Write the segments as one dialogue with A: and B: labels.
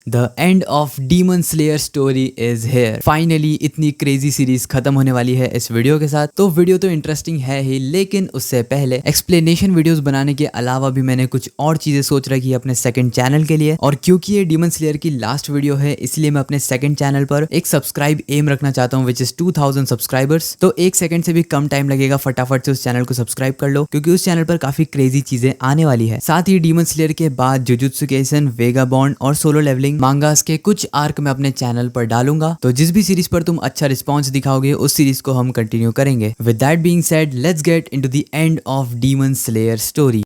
A: The end of demon slayer story is here. Finally इतनी crazy series खत्म होने वाली है इस वीडियो के साथ। तो वीडियो तो इंटरेस्टिंग है ही, लेकिन उससे पहले एक्सप्लेनेशन वीडियोस बनाने के अलावा भी मैंने कुछ और चीजें सोच रखी है अपने सेकंड चैनल के लिए। और क्योंकि ये डीमन स्लेयर की लास्ट वीडियो है, इसलिए मैं अपने सेकंड चैनल पर एक सब्सक्राइब एम रखना चाहता हूँ, विच इज 2000 सब्सक्राइबर्स। तो 1 सेकंड से भी कम टाइम लगेगा, फटाफट से उस चैनल को सब्सक्राइब कर लो, क्योंकि उस चैनल पर काफी क्रेजी चीजें आने वाली है। साथ ही डीमन स्लेयर के बाद जुजुत्सु काइसेन, वेगाबॉन्ड और सोलो लेवलिंग मांगास के कुछ आर्क मैं अपने चैनल पर डालूंगा। तो जिस भी सीरीज पर तुम अच्छा रिस्पॉन्स दिखाओगे उस सीरीज को हम कंटिन्यू करेंगे। With that being said, let's get into the end of demon slayer story.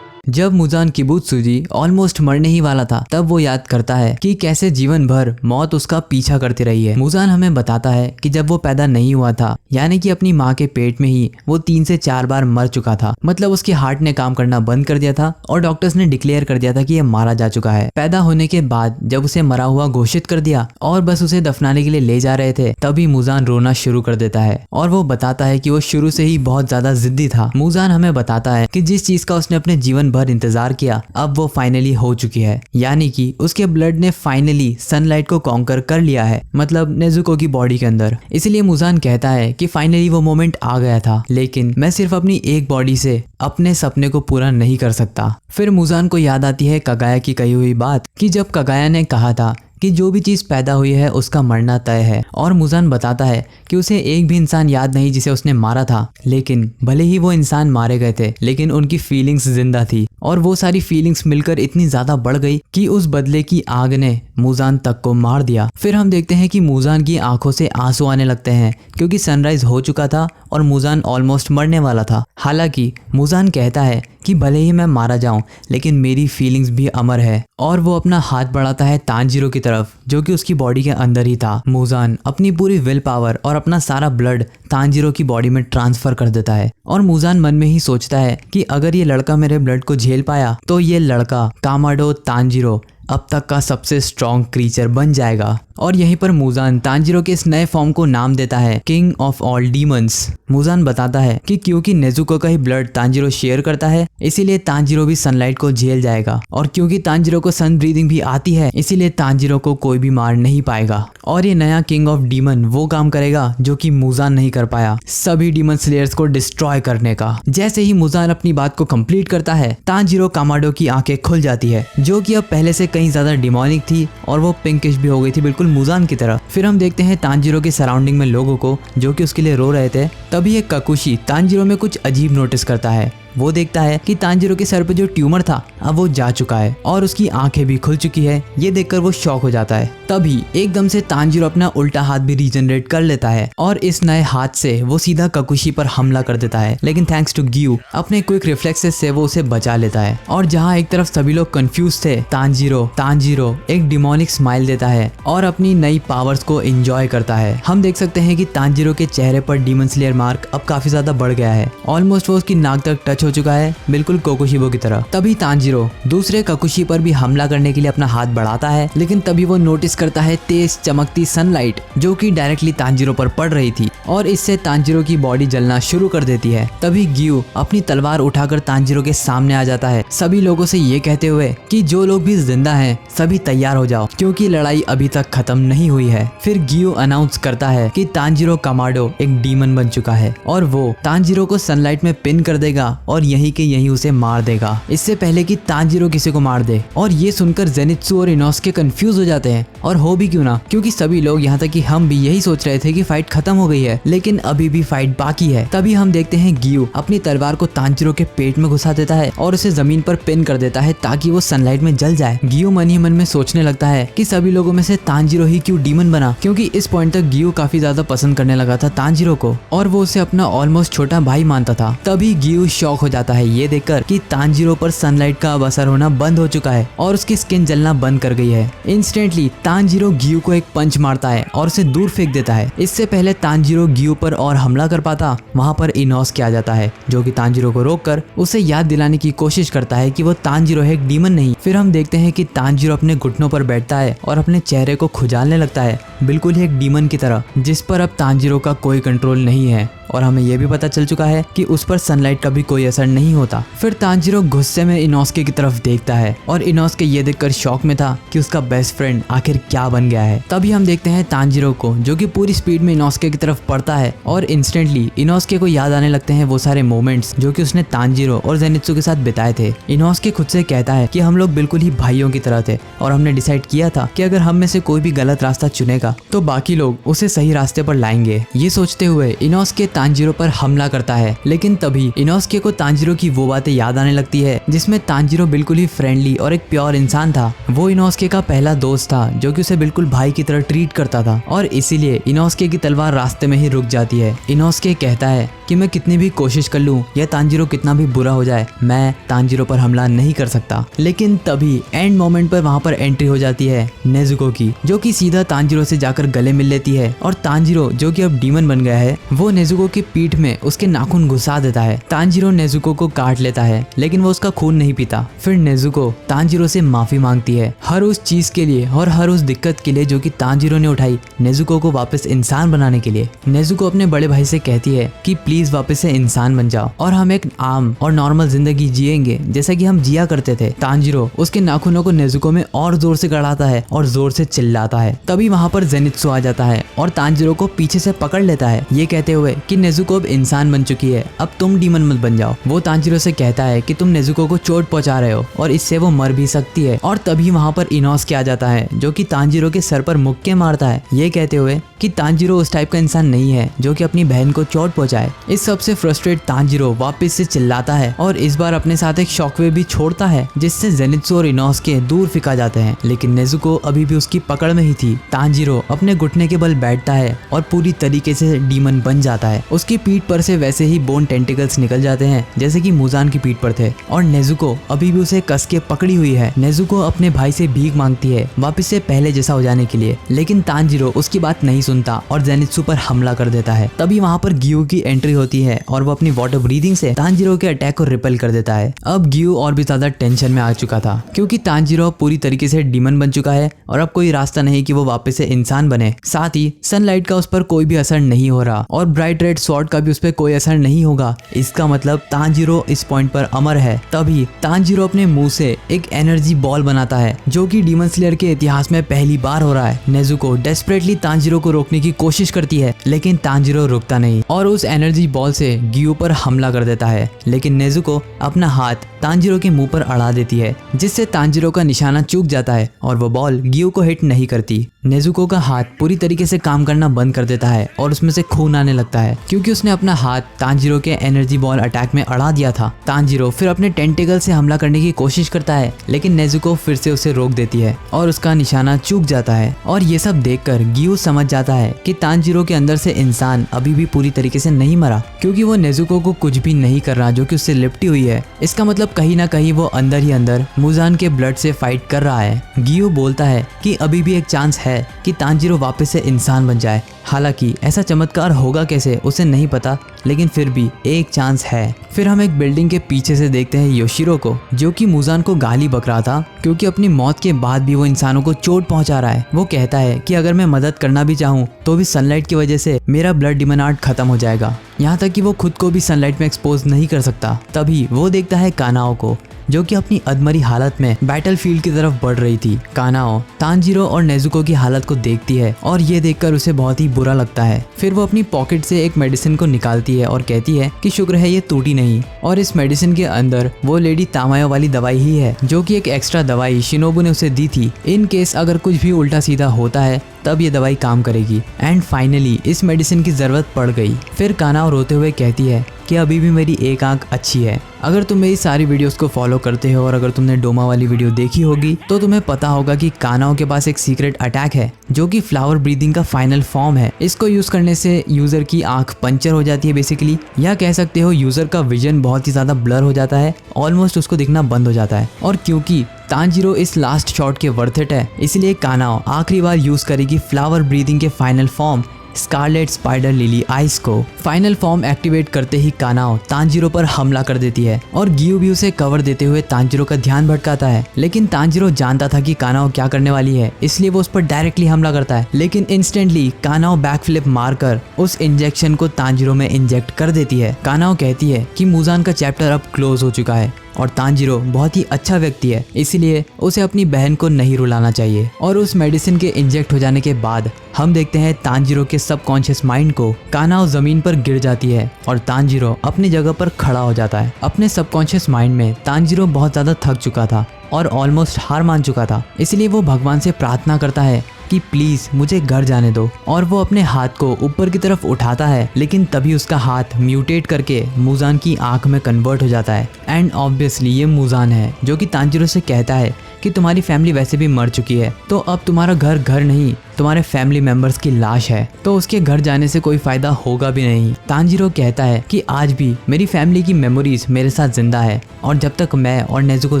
A: जब मुजान किबुत्सुजी ऑलमोस्ट मरने ही वाला था, तब वो याद करता है कि कैसे जीवन भर मौत उसका पीछा करती रही है। मुजान हमें बताता है कि जब वो पैदा नहीं हुआ था, यानी कि अपनी माँ के पेट में ही वो 3 से 4 बार मर चुका था। मतलब उसके हार्ट ने काम करना बंद कर दिया था और डॉक्टर्स ने डिक्लेयर कर दिया था कि ये मारा जा चुका है। पैदा होने के बाद जब उसे मरा हुआ घोषित कर दिया और बस उसे दफनाने के लिए ले जा रहे थे, तभी मुजान रोना शुरू कर देता है। और वो बताता है कि वो शुरू से ही बहुत ज्यादा जिद्दी था। मुजान हमें बताता है कि जिस चीज का उसने अपने जीवन भर इंतजार किया, अब वो फाइनली हो चुकी है, यानी कि उसके ब्लड ने फाइनली सनलाइट को कॉन्कर कर लिया है, मतलब नेजुको की बॉडी के अंदर। इसलिए मुजान कहता है कि फाइनली वो मोमेंट आ गया था, लेकिन मैं सिर्फ अपनी एक बॉडी से अपने सपने को पूरा नहीं कर सकता। फिर मुजान को याद आती है कगाया की कही हुई बात कि जब कगाया ने कहा था कि जो भी चीज पैदा हुई है उसका मरना तय है। और मुजान बताता है कि उसे एक भी इंसान याद नहीं जिसे उसने मारा था, लेकिन भले ही वो इंसान मारे गए थे, लेकिन उनकी फीलिंग्स जिंदा थी। और वो सारी फीलिंग्स मिलकर इतनी ज्यादा बढ़ गई कि उस बदले की आग ने मुजान तक को मार दिया। फिर हम देखते हैं कि मुजान की आंखों से आंसू आने लगते हैं, क्योंकि सनराइज हो चुका था और मुजान ऑलमोस्ट मरने वाला था। हालांकि मुजान कहता है कि भले ही मैं मारा जाऊं, लेकिन मेरी फीलिंग्स भी अमर है। और वो अपना हाथ बढ़ाता है तांजीरो की तरफ, जो कि उसकी बॉडी के अंदर ही था। मुजान अपनी पूरी विल पावर और अपना सारा ब्लड तांजीरो की बॉडी में ट्रांसफर कर देता है। और मुजान मन में ही सोचता है कि अगर ये लड़का मेरे ब्लड को झेल पाया, तो ये लड़का कामाडो तांजीरो अब तक का सबसे स्ट्रॉन्ग क्रीचर बन जाएगा। और यहीं पर मुजान तांजीरो के इस नए फॉर्म को नाम देता है king of all demons. Muzan बताता है कि क्योंकि नेजुको का ही ब्लड तांजीरो शेयर करता है, इसीलिए तांजीरो भी सनलाइट को झेल जाएगा। और क्योंकि तांजीरो को सन ब्रीदिंग भी आती है, इसीलिए तांजीरो को कोई भी मार नहीं पाएगा। और ये नया किंग ऑफ डीमन वो काम करेगा जो कि मुजान नहीं कर पाया, सभी डीमन स्लेयर्स को डिस्ट्रॉय करने का। जैसे ही मुजान अपनी बात को कंप्लीट करता है, तांजीरो कामाडो की आंखें खुल जाती है, जो कि अब पहले से कहीं ज्यादा डिमोनिक थी और वो पिंकिश भी हो गई थी, बिल्कुल मुजान की तरह। फिर हम देखते हैं तांजीरो के सराउंडिंग में लोगों को जो कि उसके लिए रो रहे थे। तभी एक ककुशी तांजीरो में कुछ अजीब नोटिस करता है। वो देखता है कि तांजीरो के सर पे जो ट्यूमर था अब वो जा चुका है और उसकी आंखें भी खुल चुकी है। ये देखकर वो शॉक हो जाता है। तभी एकदम से तांजीरो अपना उल्टा हाथ भी रीजनरेट कर लेता है और इस नए हाथ से वो सीधा ककुशी पर हमला कर देता है। लेकिन थैंक्स टू ग्यू अपने क्विक रिफ्लेक्सेस से वो उसे बचा लेता है। और जहाँ एक तरफ सभी लोग कंफ्यूज थे, तांजीरो एक डिमोनिक स्माइल देता है और अपनी नई पावर्स को एंजॉय करता है। हम देख सकते हैं कि तांजीरो के चेहरे पर डीमन स्लेयर मार्क अब काफी ज्यादा बढ़ गया है। ऑलमोस्ट वो उसकी नाक तक टच हो चुका है, बिल्कुल कोकोशिबो की तरह। तभी तांजीरो दूसरे ककुशी पर भी हमला करने के लिए अपना हाथ बढ़ाता है, लेकिन तभी वो नोटिस करता है तेज चमकती सनलाइट जो कि डायरेक्टली तांजीरो पर पड़ रही थी और इससे तांजीरो की बॉडी जलना शुरू कर देती है। तभी ग्यू अपनी तलवार उठाकर तांजीरो के सामने आ जाता है, सभी लोगों से ये कहते हुए कि जो लोग भी जिंदा हैं सभी तैयार हो जाओ, क्योंकि लड़ाई अभी तक खत्म नहीं हुई है। फिर ग्यू अनाउंस करता है कि तांजीरो कामाडो एक डीमन बन चुका है और वो तांजीरो को सनलाइट में पिन कर देगा और यहीं के यहीं उसे मार देगा, इससे पहले कि तांजीरो किसी को मार दे। और ये सुनकर जेनित्सु और इनोस्के कंफ्यूज हो जाते हैं, और हो भी क्यों ना, क्योंकि सभी लोग यहाँ तक कि हम भी यही सोच रहे थे कि फाइट खत्म हो गई है, लेकिन अभी भी फाइट बाकी है। तभी हम देखते हैं ग्यू अपनी तलवार को तांजीरो के पेट में घुसा देता है और उसे जमीन पर पिन कर देता है ताकि वो सनलाइट में जल जाए। ग्यू मन ही मन में सोचने लगता है कि सभी लोगों में से तांजीरो ही क्यों डीमन बना, क्योंकि इस पॉइंट तक ग्यू काफी ज्यादा पसंद करने लगा था तांजीरो को और वो उसे अपना ऑलमोस्ट छोटा भाई मानता था। तभी ग्यू शॉक हो जाता है ये देखकर कि तांजीरो पर सनलाइट का अब असर होना बंद हो चुका है और उसकी स्किन जलना बंद कर गई है। इंस्टेंटली तांजीरो ग्यू को एक पंच मारता है और उसे दूर फेंक देता है। इससे पहले तांजीरो ग्यू पर और हमला कर पाता, वहां पर इनोस्के आ जाता है, जो कि तांजीरो को रोककर उसे याद दिलाने की कोशिश करता है कि वो तांजीरो है, एक डीमन नहीं। फिर हम देखते हैं कि तांजीरो अपने घुटनों पर बैठता है और अपने चेहरे को खुजालने लगता है, बिल्कुल ही एक डीमन की तरह, जिस पर अब तांजीरो का कोई कंट्रोल नहीं है। और हमें ये भी पता चल चुका है कि उस पर सनलाइट का भी कोई असर नहीं होता। फिर तांजीरो गुस्से में इनोस्के की तरफ देखता है और इनोस्के ये देखकर शॉक में था कि उसका बेस्ट फ्रेंड आखिर क्या बन गया है। तभी हम देखते हैं तांजीरो को जो कि पूरी स्पीड में इनोस्के की तरफ बढ़ता है और इंस्टेंटली इनोस्के को याद आने लगते हैं वो सारे मोमेंट्स जो कि उसने तांजीरो और जेनित्सु के साथ बिताए थे। इनोस्के खुद से कहता है कि हम लोग बिल्कुल ही भाइयों की तरह थे और हमने डिसाइड किया था कि अगर हम में से कोई भी गलत रास्ता चुनेगा तो बाकी लोग उसे सही रास्ते पर लाएंगे। ये सोचते हुए इनोस्के तांजीरो पर हमला करता है, लेकिन तभी इनोस्के को तांजीरो की वो बातें याद आने लगती है जिसमें तांजीरो बिल्कुल ही फ्रेंडली और एक प्योर इंसान था। वो इनोस्के का पहला दोस्त था जो कि उसे बिल्कुल भाई की तरह ट्रीट करता था और इसीलिए इनोस्के की तलवार रास्ते में ही रुक जाती है। इनोस्के कहता है कि मैं कितनी भी कोशिश कर लूं या तांजीरो कितना भी बुरा हो जाए, मैं तांजीरो पर हमला नहीं कर सकता। लेकिन तभी एंड मोमेंट पर वहां पर एंट्री हो जाती है नेजुको की, जो कि सीधा तांजीरो से जाकर गले मिल लेती है और तांजीरो जो कि अब डीमन बन गया है वो नेजुको की पीठ में उसके नाखून घुसा देता है। तांजीरो नेजुको को काट लेता है लेकिन वो उसका खून नहीं पीता। फिर नेजुको तांजीरो से माफी मांगती है हर उस चीज के लिए और हर उस दिक्कत के लिए जो कि तांजीरो ने उठाई नेजुको को वापस इंसान बनाने के लिए। नेजुको अपने बड़े भाई से कहती है कि प्लीज वापस से इंसान बन जाओ और हम एक आम और नॉर्मल जिंदगी जिएंगे जैसा कि हम जिया करते थे। तांजीरो उसके नाखूनों को नेजुको में और जोर से गड़ाता है और जोर से चिल्लाता है। तभी वहां पर जेनित्सु आ जाता है और तांजीरो को पीछे से पकड़ लेता है ये कहते हुए कि नेजुको अब इंसान बन चुकी है, अब तुम डीमन मत बन जाओ। वो तांजीरो से कहता है कि तुम नेजुको को चोट पहुंचा रहे हो और इससे वो मर भी सकती है। और तभी वहां पर इनोस्के आ जाता है जो कि तांजीरो के सर पर मुक्के मारता है ये कहते हुए कि तांजीरो उस टाइप का इंसान नहीं है जो कि अपनी बहन को चोट पहुंचाए। इस सब से फ्रस्ट्रेट तांजीरो वापस से चिल्लाता है और इस बार अपने साथ एक शॉकवेव भी छोड़ता है जिससे जेनित्सु और इनोस्के दूर फेंका जाते हैं, लेकिन नेजुको अभी भी उसकी पकड़ में ही थी। तांजीरो अपने घुटने के बल बैठता है और पूरी तरीके से डीमन बन जाता है। उसकी पीठ पर से वैसे ही बोन टेंटिकल्स निकल जाते हैं जैसे कि मुजान की पीठ पर थे और नेजुको अभी भी उसे कस के पकड़ी हुई है। नेजुको अपने भाई से भीख मांगती है वापस से पहले जैसा हो जाने के लिए, लेकिन तांजीरो उसकी बात नहीं सुनता और जेनित्सु पर हमला कर देता है। तभी वहां पर गियो की एंट्री होती है और वो अपनी वाटर ब्रीदिंग से तांजीरो के अटैक को रिपेल कर देता है। अब गियो और भी ज्यादा टेंशन में आ चुका था क्योंकि तांजीरो पूरी तरीके से डीमन बन चुका है और अब कोई रास्ता नहीं कि वो वापस से इंसान बने। साथ ही सनलाइट का उस पर कोई भी असर नहीं हो रहा और ब्राइट रेड स्वॉर्ड का भी उस पर कोई असर नहीं होगा। इसका मतलब तांजीरो इस पॉइंट पर अमर है। तभी तांजीरो अपने मुंह से एक एनर्जी बॉल बनाता है जो कि डीमन स्लेयर के इतिहास में पहली बार हो रहा है। नेजुको डेस्परेटली तांजीरो को रोकने की कोशिश करती है लेकिन तांजीरो रुकता नहीं और उस एनर्जी बॉल से गियो पर हमला कर देता है, लेकिन नेजुको अपना हाथ तांजीरो के मुंह पर अड़ा देती है जिससे तांजीरो का निशाना चूक जाता है और वो बॉल गियो को हिट नहीं करती। नेजुको का हाथ पूरी तरीके से काम करना बंद कर देता है और उसमें से खून आने लगता है क्योंकि उसने अपना हाथ तांजीरो के एनर्जी बॉल अटैक में अड़ा दिया था। तांजीरो फिर अपने टेंटिकल से हमला करने की कोशिश करता है लेकिन नेजुको फिर से उसे रोक देती है और उसका निशाना चूक जाता है। और ये सब देखकर गियो समझ जाता है कि तांजीरो के अंदर से इंसान अभी भी पूरी तरीके से नहीं मरा क्योंकि वो नेजुको को कुछ भी नहीं कर रहा जो कि उससे लिपटी हुई है। इसका मतलब कहीं ना कहीं वो अंदर ही अंदर मुजान के ब्लड से फाइट कर रहा है। गियो बोलता है कि अभी भी एक चांस है कि तांजीरो वापस से इंसान बन जाए। हालांकि ऐसा चमत्कार होगा कैसे उसे नहीं पता, लेकिन फिर भी एक चांस है। फिर हम एक बिल्डिंग के पीछे से देखते हैं योशिरो को जो कि मुजान को गाली बक रहा था क्योंकि अपनी मौत के बाद भी वो इंसानों को चोट पहुंचा रहा है। वो कहता है कि अगर मैं मदद करना भी चाहूँ तो भी सनलाइट की वजह से मेरा ब्लड डिमन आर्ट खत्म हो जाएगा, यहाँ तक कि वो खुद को भी सनलाइट में एक्सपोज नहीं कर सकता। तभी वो देखता है कानाओ को जो कि अपनी अधमरी हालत में बैटलफील्ड की तरफ बढ़ रही थी। कानाओ तांजीरो और नेजुको की हालत को देखती है और ये देखकर उसे बहुत ही बुरा लगता है। फिर वो अपनी पॉकेट से एक मेडिसिन को निकालती है और कहती है कि शुक्र है ये टूटी नहीं, और इस मेडिसिन के अंदर वो लेडी तामायो वाली दवाई ही है जो कि एक एक्स्ट्रा दवाई शिनोबू ने उसे दी थी इन केस अगर कुछ भी उल्टा सीधा होता है तब ये दवाई काम करेगी। एंड फाइनली इस मेडिसिन की जरूरत पड़ गई। फिर कानाओ रोते हुए कहती है कि अभी भी मेरी एक आंख अच्छी है। अगर तुम मेरी सारी वीडियोस को फॉलो करते हो और अगर तुमने डोमा वाली वीडियो देखी होगी तो तुम्हें पता होगा कि कानाओ के पास एक सीक्रेट अटैक है जो कि फ्लावर ब्रीदिंग का फाइनल फॉर्म है। इसको यूज करने से यूजर की आंख पंचर हो जाती है बेसिकली, या कह सकते हो यूजर का विजन बहुत ही ज्यादा ब्लर हो जाता है, ऑलमोस्ट उसको दिखना बंद हो जाता है। और क्योंकि तांजीरो इस लास्ट शॉट के वर्थ इट है इसलिए कानाओ आखिरी बार यूज करेगी फ्लावर ब्रीदिंग के final form scarlet spider lily ice को फाइनल फॉर्म एक्टिवेट करते ही कानाओ तांजीरो पर हमला कर देती है और गियो भी उसे कवर देते हुए तांजीरो का ध्यान भटकाता है। लेकिन तांजीरो जानता था कि कानाओ क्या करने वाली है, इसलिए वो उस पर डायरेक्टली हमला करता है। लेकिन इंस्टेंटली कानाओ बैकफ्लिप मारकर उस इंजेक्शन को तांजीरो में इंजेक्ट कर देती है। कानाओ कहती है कि मुजान का चैप्टर अब क्लोज हो चुका है और तांजीरो बहुत ही अच्छा व्यक्ति है, इसलिए उसे अपनी बहन को नहीं रुलाना चाहिए। और उस मेडिसिन के इंजेक्ट हो जाने के बाद हम देखते हैं तांजीरो के सबकॉन्शियस माइंड को कानाओ जमीन पर गिर जाती है और तांजीरो अपनी जगह पर खड़ा हो जाता है। अपने सबकॉन्शियस माइंड में तांजीरो बहुत ज्यादा थक चुका था और ऑलमोस्ट हार मान चुका था, इसलिए वो भगवान से प्रार्थना करता है कि प्लीज मुझे घर जाने दो। और वो अपने हाथ को ऊपर की तरफ उठाता है, लेकिन तभी उसका हाथ म्यूटेट करके मुजान की आंख में कन्वर्ट हो जाता है। एंड ऑब्वियसली ये मुजान है जो कि तांजीरो से कहता है कि तुम्हारी फैमिली वैसे भी मर चुकी है, तो अब तुम्हारा घर घर नहीं, तुम्हारे फैमिली मेंबर्स की लाश है, तो उसके घर जाने से कोई फायदा होगा भी नहीं। तांजीरो कहता है कि आज भी मेरी फैमिली की मेमोरीज मेरे साथ जिंदा है और जब तक मैं और नेजुको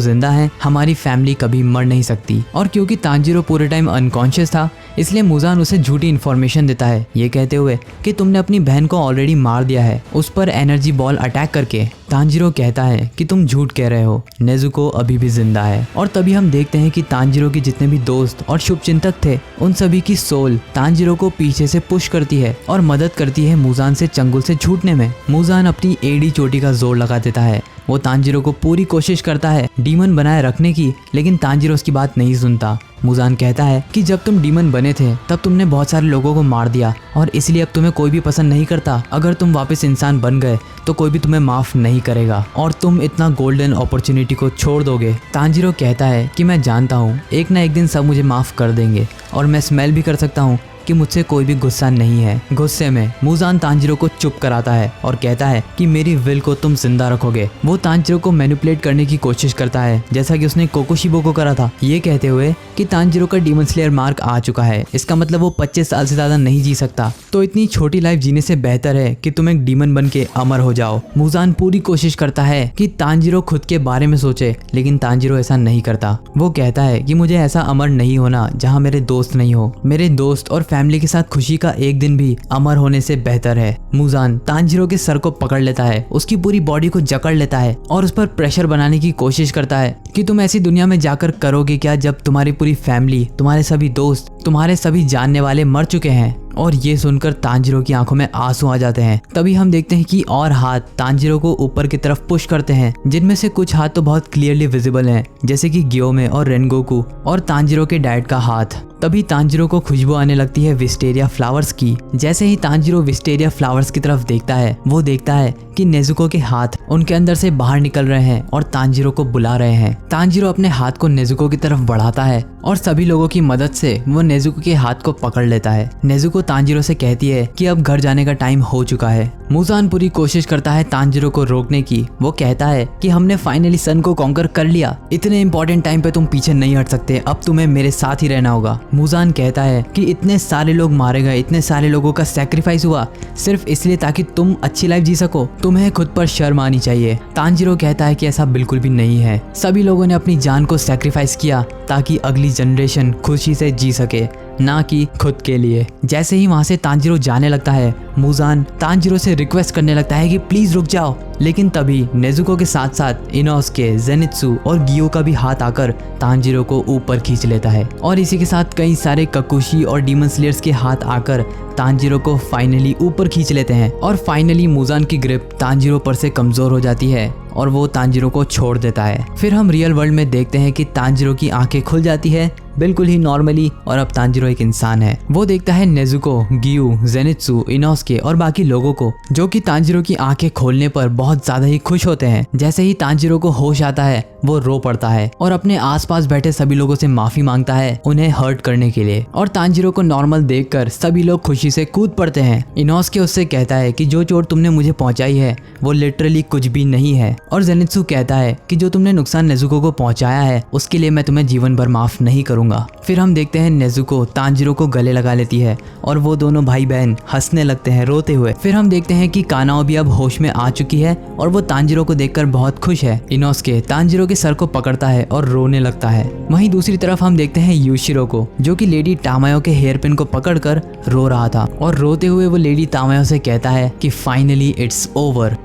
A: जिंदा हैं हमारी फैमिली कभी मर नहीं सकती। और क्योंकि तांजीरो पूरे टाइम अनकॉन्शियस था, इसलिए मुजान उसे झूठी इन्फॉर्मेशन देता है, ये कहते हुए कि तुमने अपनी बहन को ऑलरेडी मार दिया है उस पर एनर्जी बॉल अटैक करके। तांजीरो कहता है कि तुम झूठ कह रहे हो, नेजुको अभी भी जिंदा है। और तभी हम देखते हैं कि तांजीरो के जितने भी दोस्त और शुभचिंतक थे उन सभी की सोल तांजीरो को पीछे से पुश करती है और मदद करती है मुजान से चंगुल से छूटने में। मुजान अपनी एड़ी चोटी का जोर लगा देता है। वो तांजीरो को पूरी कोशिश करता है डीमन बनाए रखने की, लेकिन तांजीरो उसकी बात नहीं सुनता। मुजान कहता है कि जब तुम डीमन बने थे तब तुमने बहुत सारे लोगों को मार दिया और इसलिए अब तुम्हें कोई भी पसंद नहीं करता। अगर तुम वापस इंसान बन गए तो कोई भी तुम्हें माफ नहीं करेगा और तुम इतना गोल्डन अपॉर्चुनिटी को छोड़ दोगे। तांजीरो कहता है कि मैं जानता हूँ एक ना एक दिन सब मुझे माफ कर देंगे और मैं स्मेल भी कर सकता हूँ कि मुझसे कोई भी गुस्सा नहीं है। गुस्से में मुजान तांजीरो को चुप कराता है और कहता है कि मेरी विल को तुम जिंदा रखोगे। वो तांजीरो को मैनिपुलेट करने की कोशिश करता है जैसा कि उसने कोकोशिबो को करा था, ये कहते हुए कि तांजीरो का डीमन स्लेयर मार्क आ चुका है, इसका मतलब वो 25 साल से ज्यादा नहीं जी सकता, तो इतनी छोटी लाइफ जीने से बेहतर है कि तुम एक डीमन बन के अमर हो जाओ। मुजान पूरी कोशिश करता है कि तांजीरो खुद के बारे में सोचे, लेकिन तांजीरो ऐसा नहीं करता। वो कहता है कि मुझे ऐसा अमर नहीं होना जहाँ मेरे दोस्त नहीं हो, मेरे दोस्त और फैमिली के साथ खुशी का एक दिन भी अमर होने से बेहतर है। मुजान तांजीरो के सर को पकड़ लेता है, उसकी पूरी बॉडी को जकड़ लेता है और उस पर प्रेशर बनाने की कोशिश करता है कि तुम ऐसी दुनिया में जाकर करोगे क्या जब तुम्हारी पूरी फैमिली, तुम्हारे सभी दोस्त, तुम्हारे सभी जानने वाले मर चुके हैं। और ये सुनकर तांजीरो की आंखों में आंसू आ जाते हैं। तभी हम देखते हैं कि और हाथ तांजीरो को ऊपर की तरफ पुश करते हैं, जिनमें से कुछ हाथ तो बहुत क्लियरली विजिबल हैं, जैसे कि गियोमे और रेनगोकू और तांजीरो के डैड का हाथ। तभी तांजीरो को खुशबू आने लगती है विस्टेरिया फ्लावर्स की। जैसे ही तांजीरो विस्टेरिया फ्लावर्स की तरफ देखता है, वो देखता है कि नेजुको के हाथ उनके अंदर से बाहर निकल रहे हैं और तांजीरो को बुला रहे हैं। तांजीरो अपने हाथ को नेजुको की तरफ बढ़ाता है और सभी लोगों की मदद से वो नेजुको के हाथ को पकड़ लेता है। नेजुको तांजीरो से कहती है कि अब घर जाने का टाइम हो चुका है। मुजान पूरी कोशिश करता है तांजीरो को रोकने की। वो कहता है कि हमने फाइनली सन को कॉन्कर कर लिया, इतने इंपॉर्टेंट टाइम पे तुम पीछे नहीं हट सकते, अब तुम्हें मेरे साथ ही रहना होगा। मुजान कहता है कि इतने सारे लोग मारे गए, इतने सारे लोगों का सैक्रिफाइस हुआ सिर्फ इसलिए ताकि तुम अच्छी लाइफ जी सको, तुम्हें खुद पर शर्म आनी चाहिए। तांजीरो कहता है कि ऐसा बिल्कुल भी नहीं है, सभी लोगों ने अपनी जान को सैक्रिफाइस किया ताकि अगली जनरेशन खुशी से जी सके, ना कि खुद के लिए। जैसे ही वहां से तांजीरो जाने लगता है, मुजान तांजीरो से रिक्वेस्ट करने लगता है कि प्लीज रुक जाओ, लेकिन तभी नेजुको के साथ साथ इनोसुके, जेनित्सु और गियो का भी हाथ आकर तांजीरो को ऊपर खींच लेता है। और इसी के साथ कई सारे ककुशी और डीमन स्लेयर्स के हाथ आकर तांजीरो को फाइनली ऊपर खींच लेते हैं और फाइनली मुजान की ग्रिप तांजीरो पर से कमजोर हो जाती है और वो तांजीरो को छोड़ देता है। फिर हम रियल वर्ल्ड में देखते हैं कि तांजीरो की आंखें खुल जाती है बिल्कुल ही नॉर्मली और अब तांजीरो एक इंसान है। वो देखता है नेजुको, गियू, जेनित्सु, इनोसुके और बाकी लोगों को, जो कि तांजीरो की आंखें खोलने पर बहुत ज्यादा ही खुश होते हैं। जैसे ही तांजीरो को होश आता है, वो रो पड़ता है और अपने आसपास बैठे सभी लोगों से माफी मांगता है उन्हें हर्ट करने के लिए। और तांजीरो को नॉर्मल देखकर सभी लोग खुशी से कूद पड़ते हैं। इनोसुके उससे कहता है कि जो चोट तुमने मुझे पहुंचाई है वो लिटरली कुछ भी नहीं है। और जेनित्सु कहता है कि जो तुमने नुकसान नेजुको को पहुंचाया है उसके लिए मैं तुम्हें जीवन भर माफ नहीं करूंगा। जाऊंगा। फिर हम देखते हैं नेजुको तांजिरो को गले लगा लेती है और वो दोनों भाई बहन हंसने लगते हैं रोते हुए। फिर हम देखते हैं कि कानाओ भी अब होश में आ चुकी है और वो तांजिरो को देखकर बहुत खुश है। इनोस्के तांजिरो के सर को पकड़ता है और रोने लगता है। वहीं दूसरी तरफ हम देखते हैं यूशिरो को, जो कि लेडी टामायो के हेयर पिन को पकड़कर रो रहा था और रोते हुए वो लेडी टामायो से कहता है कि फाइनली इट्स ओवर।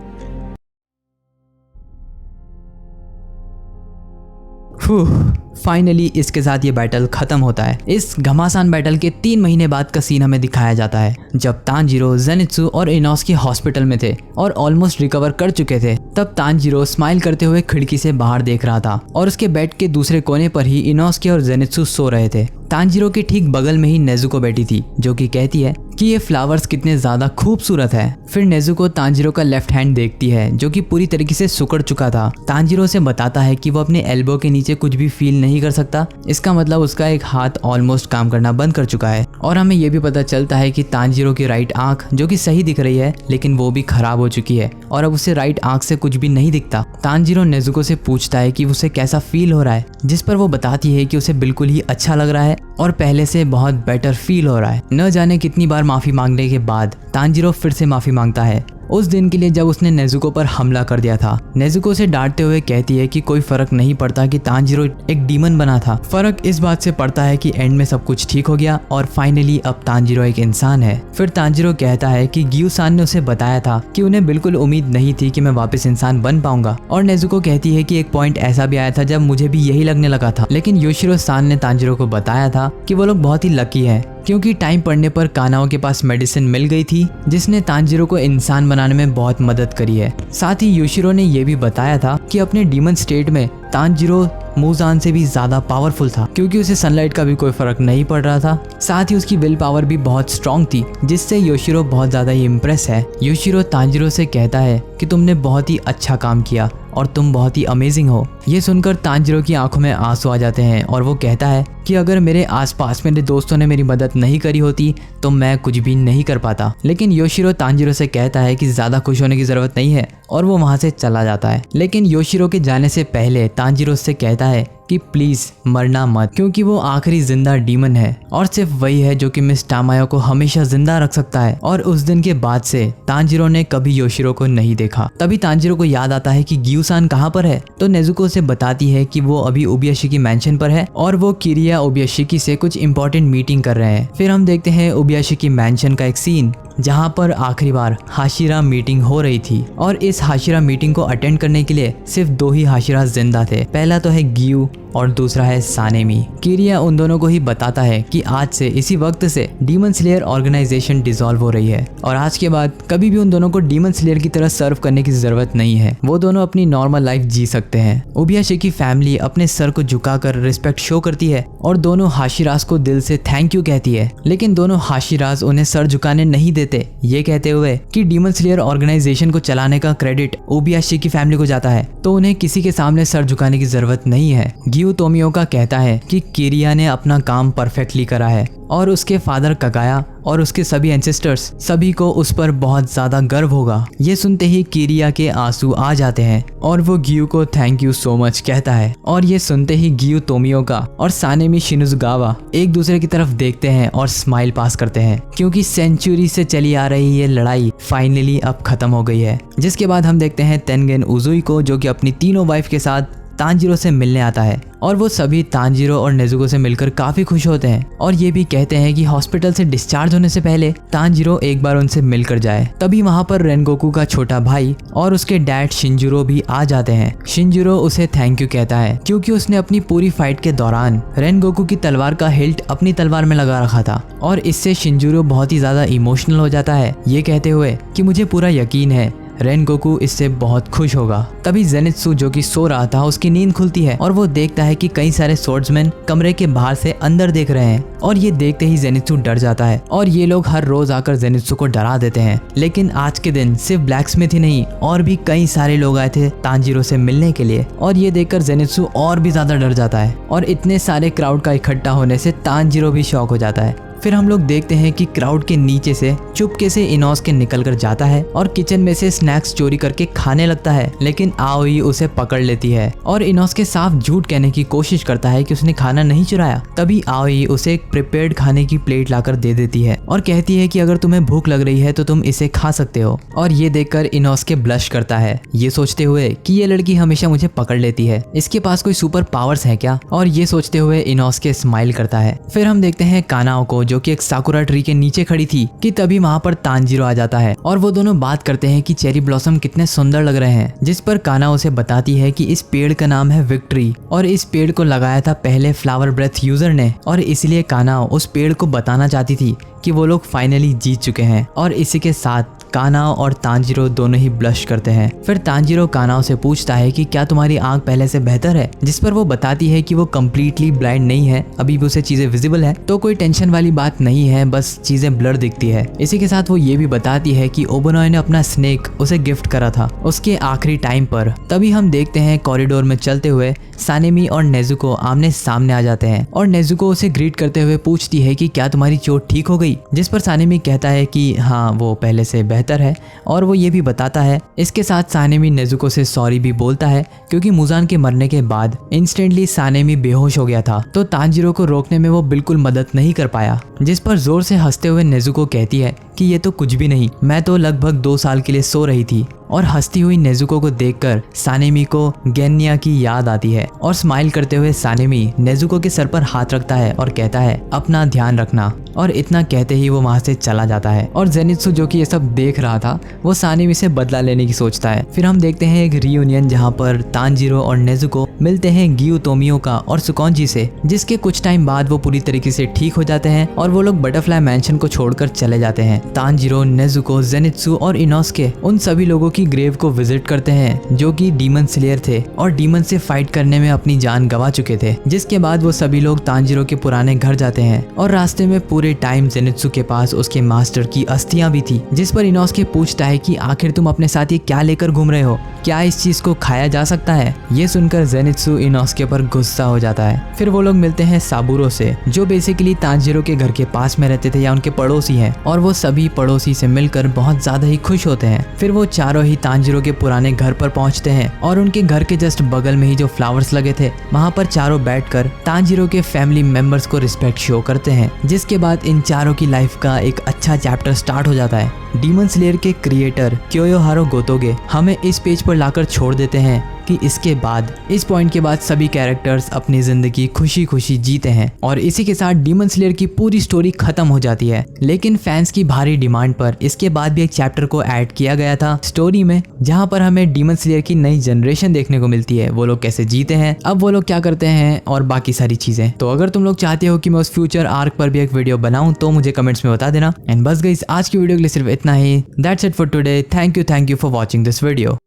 A: फाइनली इसके साथ ये बैटल खत्म होता है। इस घमासान बैटल के 3 महीने बाद का सीन हमें दिखाया जाता है, जब तांजिरो, जेनित्सु और इनोस्के हॉस्पिटल में थे और ऑलमोस्ट रिकवर कर चुके थे। तब तांजिरो स्माइल करते हुए खिड़की से बाहर देख रहा था और उसके बेड के दूसरे कोने पर ही इनोस्के और जेनित्सु सो रहे थे। तांजिरो के ठीक बगल में ही नेजुको बैठी थी, जो कि कहती है कि ये फ्लावर्स कितने ज्यादा खूबसूरत है। फिर नेजुको तांजिरो का लेफ्ट हैंड देखती है, जो कि पूरी तरीके से सिकुड़ चुका था। तांजिरो से बताता है कि वो अपने एल्बो के नीचे कुछ भी फील नहीं कर सकता। इसका मतलब उसका एक हाथ ऑलमोस्ट काम करना बंद कर चुका है। और हमें ये भी पता चलता है कि तांजिरो की राइट आंख, जो कि सही दिख रही है, लेकिन वो भी खराब हो चुकी है और अब उसे राइट आंख से कुछ भी नहीं दिखता। तांजिरो नेजुको से पूछता है कि उसे कैसा फील हो रहा है, जिस पर वो बताती है कि उसे बिल्कुल ही अच्छा लग रहा है और पहले से बहुत बेटर फील हो रहा है। न जाने कितनी बार माफी मांगने के बाद तांजिरो फिर से माफी मांगता है उस दिन के लिए जब उसने नेजुको पर हमला कर दिया था। नेजुको से डांटते हुए कहती है कि कोई फर्क नहीं पड़ता कि तांजिरो एक डीमन बना था, फर्क इस बात से पड़ता है कि एंड में सब कुछ ठीक हो गया और फाइनली अब तांजिरो एक इंसान है। फिर तांजिरो कहता है कि गियुसान ने उसे बताया था कि उन्हें बिल्कुल उम्मीद नहीं थी कि मैं वापस इंसान बन पाऊंगा। और नेजुको कहती है कि एक पॉइंट ऐसा भी आया था जब मुझे भी यही लगने लगा था, लेकिन योशिरो सान ने तांजिरो को बताया था कि वो लोग बहुत ही लकी है, क्योंकि टाइम पड़ने पर कानाओ के पास मेडिसिन मिल गई थी जिसने तांजिरो को इंसान बनाने में बहुत मदद करी है। साथ ही योशिरो ने यह भी बताया था कि अपने डीमन स्टेट में तांजिरो मुजान से भी ज्यादा पावरफुल था, क्योंकि उसे सनलाइट का भी कोई फर्क नहीं पड़ रहा था। साथ ही उसकी विल पावर भी बहुत स्ट्रांग थी, जिससे योशिरो बहुत ज्यादा ही इम्प्रेस है। योशिरो तांजिरो से कहता है कि तुमने बहुत ही अच्छा काम किया और तुम बहुत ही अमेजिंग हो। ये सुनकर तांजिरो की आंखों में आंसू आ जाते हैं और वो कहता है कि अगर मेरे आसपास मेरे दोस्तों ने मेरी मदद नहीं करी होती तो मैं कुछ भी नहीं कर पाता। लेकिन योशिरो तांजिरो से कहता है कि ज्यादा खुश होने की जरूरत नहीं है और वो वहां से चला जाता है। लेकिन योशिरो के जाने से पहले तांजिरो से कहता है कि प्लीज मरना मत, क्योंकि वो आखिरी जिंदा डीमन है और सिर्फ वही है जो कि मिस टामायो को हमेशा जिंदा रख सकता है। और उस दिन के बाद से तांजिरो ने कभी योशिरो को नहीं देखा। तभी तांजिरो को याद आता है कि गियुसान कहाँ पर है, तो नेजुको से बताती है कि वो अभी ओबियाशिकी मैंशन पर है और वो किरिया ओबियाशिकी से कुछ इंपॉर्टेंट मीटिंग कर रहे हैं। फिर हम देखते हैं ओबियाशिकी मैंशन का एक सीन जहाँ पर आखिरी बार हाशिरा मीटिंग हो रही थी और इस हाशिरा मीटिंग को अटेंड करने के लिए सिर्फ 2 ही हाशिरा जिंदा थे। पहला तो है गियू और दूसरा है सानेमी। किरिया उन दोनों को ही बताता है कि आज से इसी वक्त से डीमन स्लेयर ऑर्गेनाइजेशन डिसॉल्व हो रही है और आज के बाद कभी भी उन दोनों को डीमन स्लेयर की तरह सर्व करने की जरूरत नहीं है। वो दोनों अपनी नॉर्मल लाइफ जी सकते हैं। ओबियाशिकी फैमिली अपने सर को झुकाकर रिस्पेक्ट शो करती है और दोनों हाशिराज को दिल से थैंक यू कहती है, लेकिन दोनों हाशिराज उन्हें सर झुकाने नहीं देते, ये कहते हुए कि डीमन स्लेयर ऑर्गेनाइजेशन को चलाने का क्रेडिट ओबियाशिकी फैमिली को जाता है, तो उन्हें किसी के सामने सर झुकाने की जरूरत नहीं है। गियू तोमियोका कहता है कि किरिया ने अपना काम परफेक्टली करा है और उसके फादर कगाया और उसके सभी एंसेस्टर्स सभी को उस पर बहुत ज्यादा गर्व होगा। ये सुनते ही किरिया के आंसू आ जाते हैं और वो गियू को थैंक यू सो मच कहता है। और ये सुनते ही गियू तोमियोका और सानेमी शिनुजुगावा एक दूसरे की तरफ देखते हैं और स्माइल पास करते हैं, क्योंकि सेंचुरी से चली आ रही ये लड़ाई फाइनली अब खत्म हो गई है। जिसके बाद हम देखते हैं तेनगेन उजुई को, जो कि अपनी तीनों वाइफ के साथ तांजिरो से मिलने आता है और वो सभी तांजिरो और नेजुको से मिलकर काफी खुश होते हैं और ये भी कहते हैं कि हॉस्पिटल से डिस्चार्ज होने से पहले तांजिरो एक बार उनसे मिलकर जाए। तभी वहाँ पर रेनगोकू का छोटा भाई और उसके डैड शिंजुरो भी आ जाते हैं। शिंजुरो उसे थैंक यू कहता है क्योंकि उसने अपनी पूरी फाइट के दौरान रेनगोकू की तलवार का हिल्ट अपनी तलवार में लगा रखा था और इससे शिंजुरो बहुत ही ज्यादा इमोशनल हो जाता है, ये कहते हुए कि मुझे पूरा यकीन है रेनगोकू इससे बहुत खुश होगा। तभी जेनित्सु, जो कि सो रहा था, उसकी नींद खुलती है और वो देखता है कि कई सारे स्वॉर्ड्समैन कमरे के बाहर से अंदर देख रहे हैं और ये देखते ही जेनित्सु डर जाता है और ये लोग हर रोज आकर जेनित्सु को डरा देते हैं। लेकिन आज के दिन सिर्फ ब्लैकस्मिथ ही नहीं और भी कई सारे लोग आए थे तांजिरो से मिलने के लिए और ये देखकर जेनित्सु और भी ज्यादा डर जाता है और इतने सारे क्राउड का इकट्ठा होने से तांजिरो भी शॉक हो जाता है। फिर हम लोग देखते हैं कि क्राउड के नीचे से चुपके से इनोस्के निकल कर जाता है और किचन में से स्नैक्स चोरी करके खाने लगता है, लेकिन आओई उसे पकड़ लेती है और इनोस्के साफ झूठ कहने की कोशिश करता है कि उसने खाना नहीं चुराया। तभी आओई उसे एक प्रिपेयर्ड खाने की प्लेट लाकर दे देती है और कहती है कि अगर तुम्हें भूख लग रही है तो तुम इसे खा सकते हो। और ये देखकर इनोस्के ब्लश करता है, ये सोचते हुए कि ये लड़की हमेशा मुझे पकड़ लेती है, इसके पास कोई सुपर पावर्स है क्या। और ये सोचते हुए इनोस्के स्माइल करता है। फिर हम देखते हैं कानाओ को, जो कि एक साकुरा ट्री के नीचे खड़ी थी, कि तभी वहाँ पर तांजीरो आ जाता है और वो दोनों बात करते हैं कि चेरी ब्लॉसम कितने सुंदर लग रहे हैं। जिस पर कानाओ उसे बताती है कि इस पेड़ का नाम है विक्ट्री और इस पेड़ को लगाया था पहले फ्लावर ब्रेथ यूजर ने, और इसलिए कानाओ उस पेड़ को बताना चाहती थी कि वो लोग फाइनली जीत चुके हैं। और इसी के साथ कानाओ और तांजीरो दोनों ही ब्लश करते हैं। फिर तांजीरो कानाओ से पूछता है कि क्या तुम्हारी आंख पहले से बेहतर है, जिस पर वो बताती है कि वो कम्प्लीटली ब्लाइंड नहीं है, अभी भी उसे चीजें विजिबल है, तो कोई टेंशन वाली बात नहीं है, बस चीजें ब्लर दिखती है। इसी के साथ वो ये भी बताती है कि ओबोनॉय ने अपना स्नेक उसे गिफ्ट करा था उसके आखिरी टाइम पर। तभी हम देखते हैं कॉरिडोर में चलते हुए सानेमी और नेजुको आमने सामने आ जाते हैं और नेजुको उसे ग्रीट करते हुए पूछती है कि क्या तुम्हारी चोट ठीक हो गई, जिस पर सानेमी कहता है कि हाँ वो पहले से बेहतर है और वो ये भी बताता है। इसके साथ सानेमी नेजुको से सॉरी भी बोलता है क्योंकि मुजान के मरने के बाद इंस्टेंटली सानेमी बेहोश हो गया था, तो तांजीरो को रोकने में वो बिल्कुल मदद नहीं कर पाया। जिस पर जोर से हंसते हुए नेजुको कहती है कि ये तो कुछ भी नहीं, मैं तो लगभग 2 साल के लिए सो रही थी। और हंसती हुई नेजुको को देखकर सानेमी को गेन्या की याद आती है और स्माइल करते हुए सानेमी नेजुको के सर पर हाथ रखता है और कहता है अपना ध्यान रखना, और इतना कहते ही वो वहां से चला जाता है। और जेनित्सु जो कि ये सब देख रहा था वो सानेमी से बदला लेने की सोचता है। फिर हम देखते हैं एक रियूनियन जहाँ पर तांजीरो और नेजुको मिलते हैं गियो तोमियोका और सुकोंजी से, जिसके कुछ टाइम बाद वो पूरी तरीके से ठीक हो जाते हैं और वो लोग बटरफ्लाई मैंशन को छोड़कर चले जाते हैं। तांजीरो, नेजुको, जेनित्सु और इनोस्के उन सभी लोगों की ग्रेव को विजिट करते हैं जो कि डीमन स्लेयर थे और डीमन से फाइट करने में अपनी जान गंवा चुके थे। जिसके बाद वो सभी लोग तांजीरो के पुराने घर जाते हैं और रास्ते में पूरे टाइम जेनित्सु के पास उसके मास्टर की अस्थियां भी थी, जिस पर इनोस्के पूछता है कि आखिर तुम अपने साथ ये क्या लेकर घूम रहे हो, क्या इस चीज को खाया जा सकता है। ये सुनकर जेनित्सु इनोस्के पर गुस्सा हो जाता है। फिर वो लोग मिलते हैं साबुरो से, जो बेसिकली तांजीरो के घर के पास में रहते थे या उनके पड़ोसी हैं, और वो सभी पड़ोसी से मिलकर बहुत ज्यादा ही खुश होते हैं। फिर वो चारों ही तांजीरो के पुराने घर पर पहुंचते हैं और उनके घर के जस्ट बगल में ही जो फ्लावर्स लगे थे वहां पर चारों बैठकर तांजीरो के फैमिली मेंबर्स को रिस्पेक्ट शो करते हैं। जिसके बाद इन चारों की लाइफ का एक अच्छा चैप्टर स्टार्ट हो जाता है। डीमन स्लेयर के क्रिएटर क्योयोहारो गोतोगे हमें इस पेज पर लाकर छोड़ देते हैं कि इसके बाद इस पॉइंट के बाद सभी कैरेक्टर्स अपनी जिंदगी खुशी खुशी जीते हैं और इसी के साथ डीमन स्लेयर की पूरी स्टोरी खत्म हो जाती है। लेकिन फैंस की भारी डिमांड पर इसके बाद भी एक चैप्टर को ऐड किया गया था स्टोरी में, जहां पर हमें डीमन स्लेयर की नई जनरेशन देखने को मिलती है, वो लोग कैसे जीते हैं, अब वो लोग क्या करते हैं और बाकी सारी चीजें। तो अगर तुम लोग चाहते हो कि मैं उस फ्यूचर आर्क पर भी एक वीडियो बनाऊं तो मुझे कमेंट्स में बता देना। एंड बस गाइस, आज की वीडियो के लिए सिर्फ इतना ही। That's it for today. Thank you for watching this video.